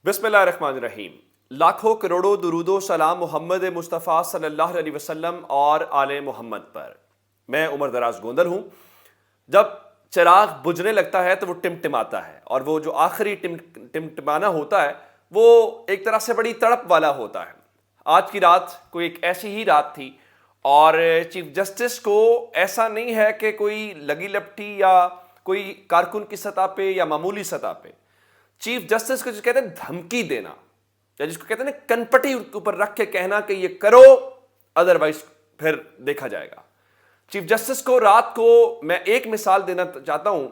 بسم اللہ الرحمن الرحیم۔ لاکھوں کروڑوں درود و سلام محمد مصطفیٰ صلی اللہ علیہ وسلم اور آل محمد پر۔ میں عمر دراز گوندل ہوں۔ جب چراغ بجھنے لگتا ہے تو وہ ٹمٹماتا ہے، اور وہ جو آخری ٹمٹمانا ہوتا ہے وہ ایک طرح سے بڑی تڑپ والا ہوتا ہے۔ آج کی رات کوئی ایک ایسی ہی رات تھی، اور چیف جسٹس کو ایسا نہیں ہے کہ کوئی لگی لپٹی یا کوئی کارکن کی سطح پہ یا معمولی سطح پہ، چیف جسٹس کو جو کہتے ہیں دھمکی دینا، یا جس کو کہتے ہیں کن پٹی کے اوپر رکھ کے کہنا کہ یہ کرو ادروائز پھر دیکھا جائے گا۔ چیف جسٹس کو رات کو میں ایک مثال دینا چاہتا ہوں۔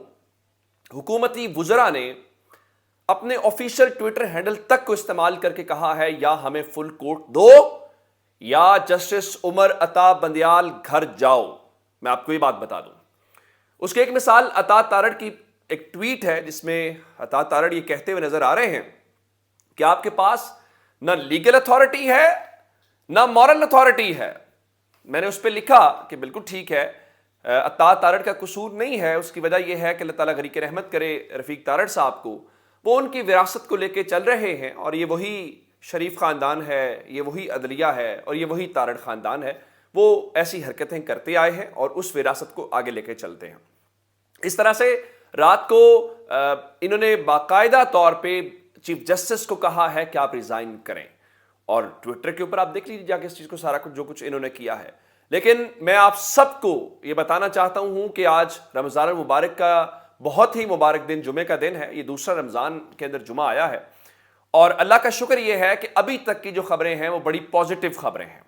حکومتی وزراء نے اپنے آفیشیل ٹویٹر ہینڈل تک کو استعمال کر کے کہا ہے یا ہمیں فل کوٹ دو یا جسٹس عمر عطا بندیال گھر جاؤ۔ میں آپ کو یہ بات بتا دوں، اس کی ایک مثال عطا تارڑ کی ایک ٹویٹ ہے جس میں عطا تارڑ یہ کہتے ہوئے نظر آ رہے ہیں کہ آپ کے پاس نہ لیگل اتھارٹی ہے نہ مورل اتھارٹی ہے۔ میں نے اس پہ لکھا کہ بالکل ٹھیک ہے، عطا تارڑ کا قصور نہیں ہے، اس کی وجہ یہ ہے کہ اللہ تعالیٰ غریق رحمت کرے رفیق تارڑ صاحب کو، وہ ان کی وراثت کو لے کے چل رہے ہیں، اور یہ وہی شریف خاندان ہے، یہ وہی عدلیہ ہے، اور یہ وہی تارڑ خاندان ہے۔ وہ ایسی حرکتیں کرتے آئے ہیں اور اس وراثت کو آگے لے کے چلتے ہیں۔ اس طرح سے رات کو انہوں نے باقاعدہ طور پہ چیف جسٹس کو کہا ہے کہ آپ ریزائن کریں، اور ٹویٹر کے اوپر آپ دیکھ لیجیے جا کے اس چیز کو، سارا کچھ جو کچھ انہوں نے کیا ہے۔ لیکن میں آپ سب کو یہ بتانا چاہتا ہوں کہ آج رمضان المبارک کا بہت ہی مبارک دن، جمعے کا دن ہے، یہ دوسرا رمضان کے اندر جمعہ آیا ہے، اور اللہ کا شکر یہ ہے کہ ابھی تک کی جو خبریں ہیں وہ بڑی پازیٹیو خبریں ہیں،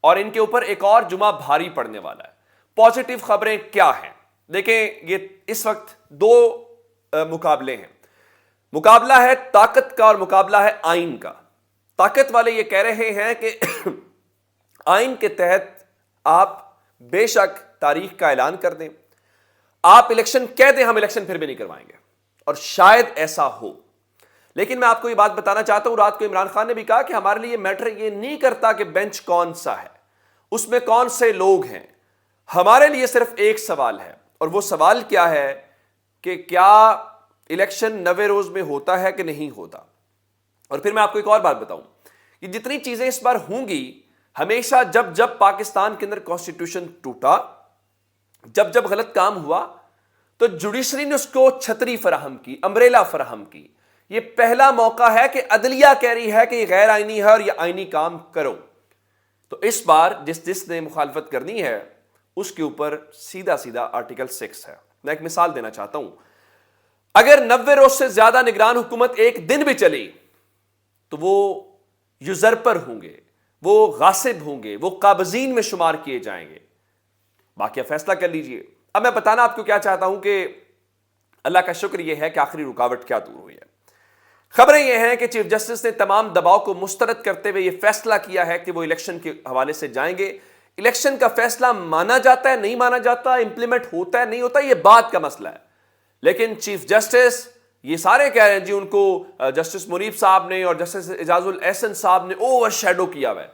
اور ان کے اوپر ایک اور جمعہ بھاری پڑنے والا ہے۔ پازیٹیو خبریں کیا ہیں؟ دیکھیں، یہ اس وقت دو مقابلے ہیں۔ مقابلہ ہے طاقت کا اور مقابلہ ہے آئین کا۔ طاقت والے یہ کہہ رہے ہیں کہ آئین کے تحت آپ بے شک تاریخ کا اعلان کر دیں، آپ الیکشن کہہ دیں، ہم الیکشن پھر بھی نہیں کروائیں گے، اور شاید ایسا ہو۔ لیکن میں آپ کو یہ بات بتانا چاہتا ہوں، رات کو عمران خان نے بھی کہا کہ ہمارے لیے میٹر یہ نہیں کرتا کہ بینچ کون سا ہے، اس میں کون سے لوگ ہیں، ہمارے لیے صرف ایک سوال ہے، اور وہ سوال کیا ہے کہ کیا الیکشن 90 روز میں ہوتا ہے کہ نہیں ہوتا۔ اور پھر میں آپ کو ایک اور بات بتاؤں، یہ جتنی چیزیں اس بار ہوں گی، ہمیشہ جب پاکستان کے اندر کانسٹیٹیوشن ٹوٹا، جب غلط کام ہوا، تو جوڈیشری نے اس کو چھتری فراہم کی، امبریلا فراہم کی۔ یہ پہلا موقع ہے کہ عدلیہ کہہ رہی ہے کہ یہ غیر آئینی ہے اور یہ آئینی کام کرو۔ تو اس بار جس نے مخالفت کرنی ہے اس کے اوپر سیدھا آرٹیکل 6 ہے۔ میں ایک مثال دینا چاہتا ہوں، اگر 90 روز سے زیادہ نگران حکومت ایک دن بھی چلی تو وہ یوزرپر ہوں گے، وہ غاصب ہوں گے، وہ قابضین میں شمار کیے جائیں گے۔ باقی فیصلہ کر لیجئے۔ اب میں بتانا آپ کو کیا چاہتا ہوں کہ اللہ کا شکر یہ ہے کہ آخری رکاوٹ کیا دور ہوئی ہے۔ خبریں یہ ہیں کہ چیف جسٹس نے تمام دباؤ کو مسترد کرتے ہوئے یہ فیصلہ کیا ہے کہ وہ الیکشن کے حوالے سے جائیں گے۔ الیکشن کا فیصلہ مانا جاتا ہے، نہیں مانا جاتا، امپلیمنٹ ہوتا ہے نہیں ہوتا، یہ بات کا مسئلہ ہے، لیکن چیف جسٹس یہ سارے کہہ رہے ہیں جی ان کو جسٹس منیب صاحب نے اور جسٹس اعجاز الاحسن صاحب نے اوور شیڈو کیا ہوا ہے۔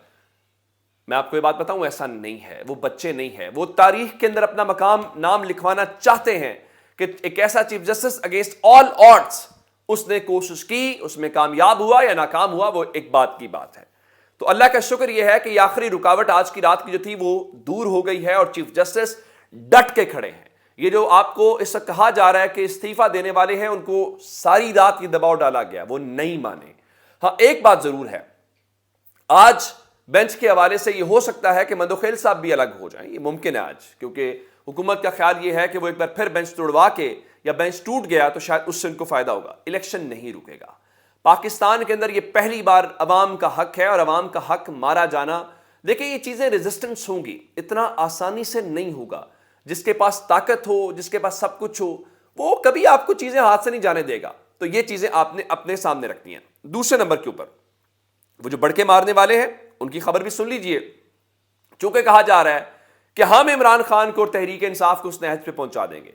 میں آپ کو یہ بات بتاؤں، ایسا نہیں ہے، وہ بچے نہیں ہیں، وہ تاریخ کے اندر اپنا مقام نام لکھوانا چاہتے ہیں کہ ایک ایسا chief justice against all odds, اس نے کوشش کی، اس میں کامیاب ہوا یا ناکام ہوا، وہ ایک بات کی بات ہے۔ تو اللہ کا شکر یہ ہے کہ یہ آخری رکاوٹ آج کی رات کی جو تھی وہ دور ہو گئی ہے، اور چیف جسٹس ڈٹ کے کھڑے ہیں۔ یہ جو آپ کو اس وقت کہا جا رہا ہے کہ استعفیٰ دینے والے ہیں، ان کو ساری رات یہ دباؤ ڈالا گیا، وہ نہیں مانے۔ ہاں ایک بات ضرور ہے، آج بینچ کے حوالے سے یہ ہو سکتا ہے کہ مندوخیل صاحب بھی الگ ہو جائیں، یہ ممکن ہے آج، کیونکہ حکومت کا خیال یہ ہے کہ وہ ایک بار پھر بینچ توڑوا کے، یا بینچ ٹوٹ گیا تو شاید اس سے ان کو فائدہ ہوگا۔ الیکشن نہیں رکے گا۔ پاکستان کے اندر یہ پہلی بار عوام کا حق ہے، اور عوام کا حق مارا جانا، دیکھیں یہ چیزیں ریزسٹنس ہوں گی، اتنا آسانی سے نہیں ہوگا۔ جس کے پاس طاقت ہو، جس کے پاس سب کچھ ہو، وہ کبھی آپ کو چیزیں ہاتھ سے نہیں جانے دے گا۔ تو یہ چیزیں آپ نے اپنے سامنے رکھنی ہیں۔ دوسرے نمبر کے اوپر وہ جو بڑکے مارنے والے ہیں ان کی خبر بھی سن لیجئے، چونکہ کہا جا رہا ہے کہ ہم عمران خان کو اور تحریک انصاف کو اس نہج پہ پہنچا دیں گے۔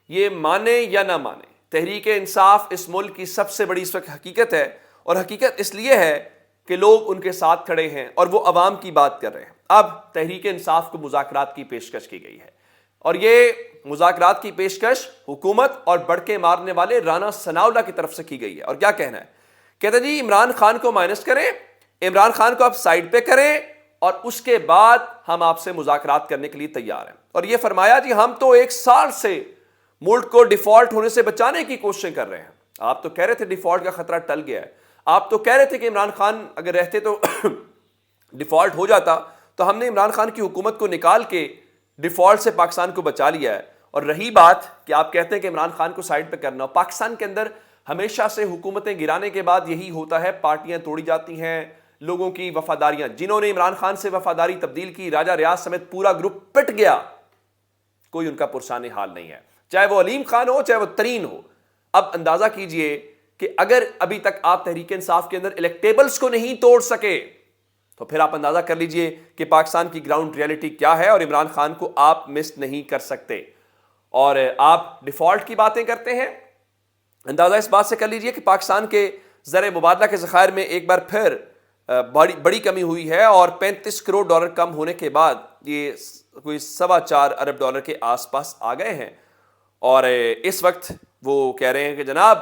یہ مانے یا نہ مانے، تحریک انصاف اس ملک کی سب سے بڑی اس وقت حقیقت ہے، اور حقیقت اس لیے ہے کہ لوگ ان کے ساتھ کھڑے ہیں اور وہ عوام کی بات کر رہے ہیں۔ اب تحریک انصاف کو مذاکرات کی پیشکش کی گئی ہے، اور یہ مذاکرات کی پیشکش حکومت اور بڑکے مارنے والے رانا ثناءاللہ کی طرف سے کی گئی ہے، اور کیا کہنا ہے کہتے جی عمران خان کو مائنس کریں، عمران خان کو آپ سائڈ پہ کریں اور اس کے بعد ہم آپ سے مذاکرات کرنے کے لیے تیار ہیں۔ اور یہ فرمایا جی ہم تو 1 سال سے ملک کو ڈیفالٹ ہونے سے بچانے کی کوششیں کر رہے ہیں۔ آپ تو کہہ رہے تھے ڈیفالٹ کا خطرہ ٹل گیا ہے، آپ تو کہہ رہے تھے کہ عمران خان اگر رہتے تو ڈیفالٹ ہو جاتا، تو ہم نے عمران خان کی حکومت کو نکال کے ڈیفالٹ سے پاکستان کو بچا لیا ہے۔ اور رہی بات کہ آپ کہتے ہیں کہ عمران خان کو سائڈ پہ کرنا، پاکستان کے اندر ہمیشہ سے حکومتیں گرانے کے بعد یہی ہوتا ہے، پارٹیاں توڑی جاتی ہیں، لوگوں کی وفاداریاں، جنہوں نے عمران خان سے وفاداری تبدیل کی، راجہ ریاض سمیت پورا گروپ پٹ گیا، کوئی ان کا پرسان حال نہیں ہے، چاہے وہ علیم خان ہو چاہے وہ ترین ہو۔ اب اندازہ کیجئے کہ اگر ابھی تک آپ تحریک انصاف کے اندر الیکٹیبلز کو نہیں توڑ سکے تو پھر آپ اندازہ کر لیجئے کہ پاکستان کی گراؤنڈ ریالٹی کیا ہے، اور عمران خان کو آپ مس نہیں کر سکتے۔ اور آپ ڈیفالٹ کی باتیں کرتے ہیں، اندازہ اس بات سے کر لیجئے کہ پاکستان کے زر مبادلہ کے ذخائر میں ایک بار پھر بڑی کمی ہوئی ہے، اور 35 کروڑ ڈالر کم ہونے کے بعد یہ کوئی 4.25 ارب ڈالر کے آس پاس آ گئے ہیں۔ اور اس وقت وہ کہہ رہے ہیں کہ جناب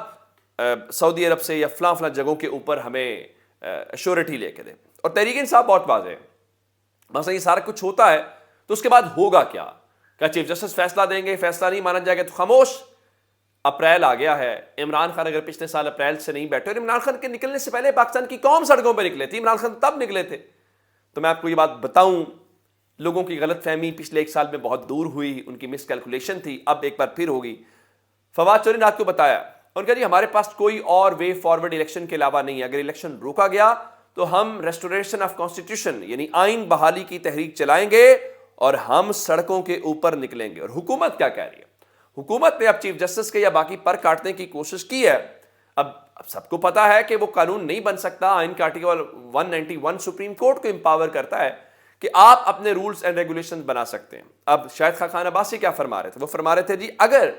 سعودی عرب سے یا فلاں فلاں جگہوں کے اوپر ہمیں ایشورٹی لے کے دیں۔ اور تحریک انصاف بہت واضح ہے، مثلا یہ سارا کچھ ہوتا ہے تو اس کے بعد ہوگا کیا؟ کیا چیف جسٹس فیصلہ دیں گے، فیصلہ نہیں مانا جائے گا تو خاموش؟ اپریل آ گیا ہے، عمران خان اگر پچھلے سال اپریل سے نہیں بیٹھے، اور عمران خان کے نکلنے سے پہلے پاکستان کی قوم سڑکوں پہ نکلے تھی، عمران خان تب نکلے تھے۔ تو میں آپ کو یہ بات بتاؤں، لوگوں کی غلط فہمی پچھلے 1 سال میں بہت دور ہوئی، ان کی مس کیلکولیشن تھی، اب ایک بار پھر ہوگی۔ فواد چودھری نے آپ کو بتایا، ان کا جی ہمارے پاس کوئی اور وے فارورڈ الیکشن کے علاوہ نہیں ہے، اگر الیکشن روکا گیا تو ہم ریسٹوریشن آف کانسٹیٹیوشن یعنی آئین بحالی کی تحریک چلائیں گے اور ہم سڑکوں کے اوپر نکلیں گے۔ اور حکومت کیا کہہ رہی ہے؟ حکومت نے اب چیف جسٹس کے یا باقی پر کاٹنے کی کوشش کی ہے۔ اب سب کو پتا ہے کہ وہ قانون نہیں بن سکتا، آئین کا آرٹیکل 191 سپریم کورٹ کو امپاور کرتا ہے کہ آپ اپنے رولز اینڈ ریگولیشن بنا سکتے ہیں۔ اب شاہد خاقان عباسی کیا فرما رہے تھے؟ وہ فرما رہے تھے جی اگر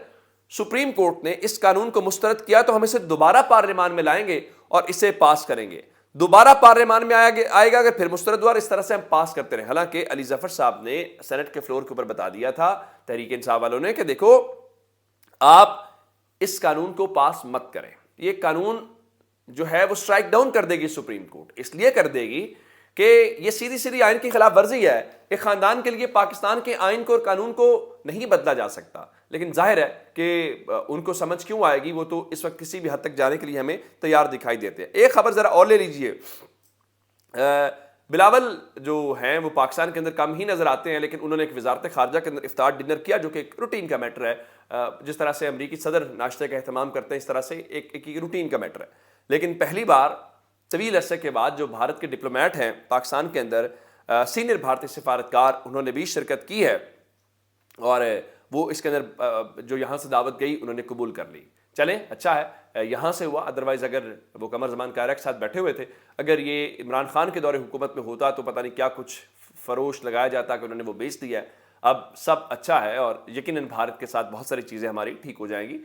سپریم کورٹ نے اس قانون کو مسترد کیا تو ہم اسے دوبارہ پارلیمان میں لائیں گے اور اسے پاس کریں گے، دوبارہ پارلیمان میں آئے گا، اگر پھر مسترد ہوا، اس طرح سے ہم پاس کرتے رہے۔ حالانکہ علی ظفر صاحب نے سینٹ کے فلور کے اوپر بتا دیا تھا تحریک انصاف والوں نے کہ دیکھو آپ اس قانون کو پاس مت کریں، یہ قانون جو ہے وہ سٹرائک ڈاؤن کر دے گی سپریم کورٹ، اس لیے کر دے گی کہ یہ سیدھی سیدھی آئین کی خلاف ورزی ہے۔ ایک خاندان کے لیے پاکستان کے آئین کو اور قانون کو نہیں بدلا جا سکتا، لیکن ظاہر ہے کہ ان کو سمجھ کیوں آئے گی، وہ تو اس وقت کسی بھی حد تک جانے کے لیے ہمیں تیار دکھائی دیتے ہیں۔ ایک خبر ذرا اور لے لیجئے، بلاول جو ہیں وہ پاکستان کے اندر کم ہی نظر آتے ہیں، لیکن انہوں نے ایک وزارت خارجہ کے اندر افطار ڈنر کیا جو کہ ایک روٹین کا میٹر ہے، جس طرح سے امریکی صدر ناشتے کا اہتمام کرتے ہیں اس طرح سے ایک روٹین کا میٹر ہے۔ لیکن پہلی بار طویل عرصے کے بعد جو بھارت کے ڈپلومیٹ ہیں پاکستان کے اندر، سینئر بھارتی سفارتکار، انہوں نے بھی شرکت کی ہے، اور وہ اس کے اندر جو یہاں سے دعوت گئی انہوں نے قبول کر لی۔ چلیں اچھا ہے یہاں سے ہوا، ادروائز اگر وہ قمر زمان کائرہ کے ساتھ بیٹھے ہوئے تھے، اگر یہ عمران خان کے دور حکومت میں ہوتا تو پتہ نہیں کیا کچھ فروش لگایا جاتا کہ انہوں نے وہ بیچ دیا ہے۔ اب سب اچھا ہے، اور یقیناً بھارت کے ساتھ بہت ساری چیزیں ہماری ٹھیک ہو جائیں گی،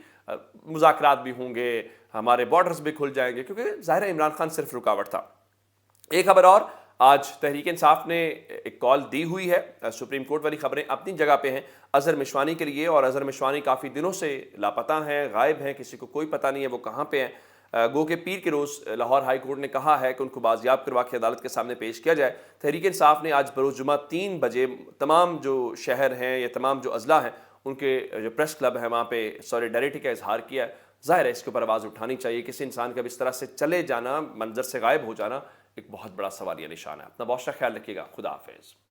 مذاکرات بھی ہوں گے، ہمارے بارڈرز بھی کھل جائیں گے، کیونکہ ظاہر ہے عمران خان صرف رکاوٹ تھا۔ ایک خبر اور، آج تحریک انصاف نے ایک کال دی ہوئی ہے، سپریم کورٹ والی خبریں اپنی جگہ پہ ہیں اظہر مشوانی کے لیے، اور اظہر مشوانی کافی دنوں سے لاپتہ ہیں، غائب ہیں، کسی کو کوئی پتہ نہیں ہے وہ کہاں پہ ہیں۔ گو کہ پیر کے روز لاہور ہائی کورٹ نے کہا ہے کہ ان کو بازیاب کروا کے عدالت کے سامنے پیش کیا جائے۔ تحریک انصاف نے آج بروز جمعہ 3 بجے تمام جو شہر ہیں یا تمام جو اضلاع ہیں ان کے جو پریس کلب ہیں وہاں پہ سولیڈیرٹی کا اظہار کیا ہے۔ ظاہر ہے اس کے اوپر آواز اٹھانی چاہیے، کسی انسان کا بھی اس طرح سے چلے جانا، منظر سے غائب ہو جانا ایک بہت بڑا سوالیہ نشان ہے۔ اپنا بہت سا خیال رکھیے گا، خدا حافظ۔